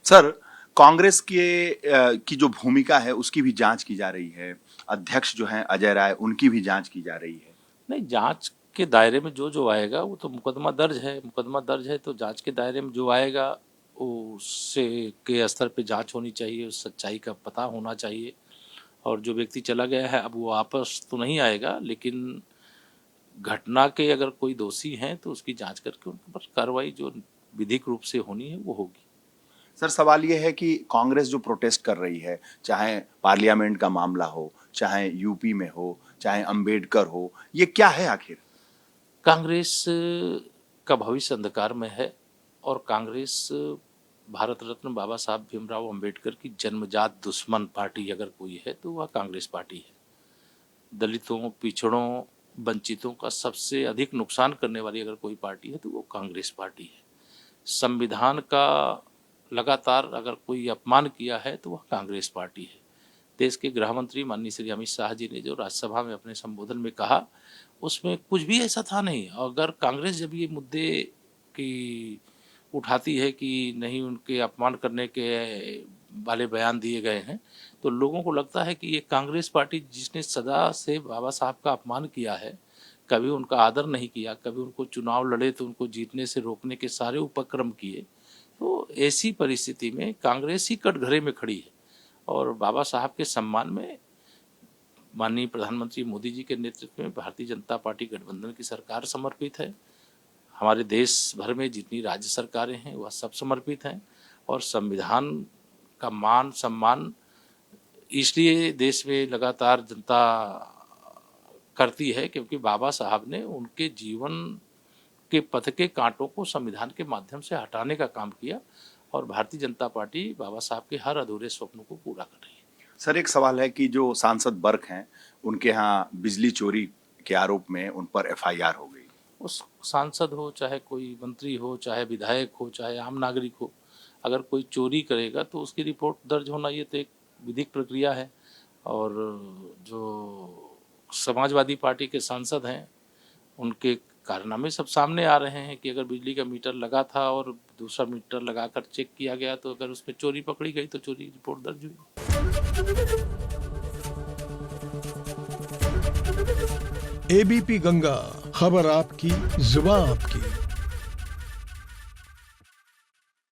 Sir, Congress की जो भूमिका है उसकी भी जांच की जा रही है। अध्यक्ष जो हैं अजय राय, उनकी भी जांच की जा रही है। नहीं, जांच के दायरे में जो जो आएगा वो तो मुकदमा दर्ज है तो जांच के दायरे में जो आएगा उससे के स्तर पे जांच होनी चाहिए, उस सच्चाई का पता होना चाहिए। और जो व्यक्ति चला गया है अब वो वापस तो नहीं आएगा, लेकिन घटना के अगर कोई दोषी हैं तो उसकी जांच करके उन पर कार्रवाई जो विधिक रूप से होनी है वो होगी। सर, सवाल ये है कि कांग्रेस जो प्रोटेस्ट कर रही है, चाहे पार्लियामेंट का मामला हो, चाहे यूपी में हो, चाहे अंबेडकर हो, ये क्या है आखिर? कांग्रेस का भविष्य अंधकार में है और कांग्रेस भारत रत्न बाबा साहब भीमराव अंबेडकर की जन्मजात दुश्मन पार्टी अगर कोई है तो वह कांग्रेस पार्टी है। दलितों, पिछड़ों, वंचितों का सबसे अधिक नुकसान करने वाली अगर कोई पार्टी है तो वो कांग्रेस पार्टी है। संविधान का लगातार अगर कोई अपमान किया है तो वह कांग्रेस पार्टी है। देश के गृह मंत्री माननीय श्री अमित शाह जी ने जो राज्यसभा में अपने संबोधन में कहा उसमें कुछ भी ऐसा था नहीं। अगर कांग्रेस जब ये मुद्दे की उठाती है कि नहीं उनके अपमान करने के वाले बयान दिए गए हैं तो लोगों को लगता है कि ये कांग्रेस पार्टी जिसने सदा से बाबा साहब का अपमान किया है, कभी उनका आदर नहीं किया, कभी उनको चुनाव लड़े तो उनको जीतने से रोकने के सारे उपक्रम किए, तो ऐसी परिस्थिति में कांग्रेस ही कटघरे में खड़ी है। और बाबा साहब के सम्मान में माननीय प्रधानमंत्री मोदी जी के नेतृत्व में भारतीय जनता पार्टी गठबंधन की सरकार समर्पित है। हमारे देश भर में जितनी राज्य सरकारें हैं वह सब समर्पित हैं और संविधान का मान सम्मान इसलिए देश में लगातार जनता करती है क्योंकि बाबा साहब ने उनके जीवन के पथ के कांटों को संविधान के माध्यम से हटाने का काम किया और भारतीय जनता पार्टी बाबा साहब के हर अधूरे स्वप्नों को पूरा कर रही है। सर, एक सवाल है कि जो सांसद बर्क हैं, उनके यहाँ बिजली चोरी के आरोप में उन पर एफआईआर हो गई। उस सांसद हो, चाहे कोई मंत्री हो, चाहे विधायक हो, चाहे आम नागरिक हो, अगर कोई चोरी करेगा तो उसकी रिपोर्ट दर्ज होना ये तो एक विधिक प्रक्रिया है। और जो समाजवादी पार्टी के सांसद हैं उनके कारनामे सब सामने आ रहे हैं कि अगर बिजली का मीटर लगा था और दूसरा मीटर लगाकर चेक किया गया तो अगर उसमें चोरी पकड़ी गई तो चोरी रिपोर्ट दर्ज हुई। एबीपी गंगा, खबर आपकी, जुबान आपकी।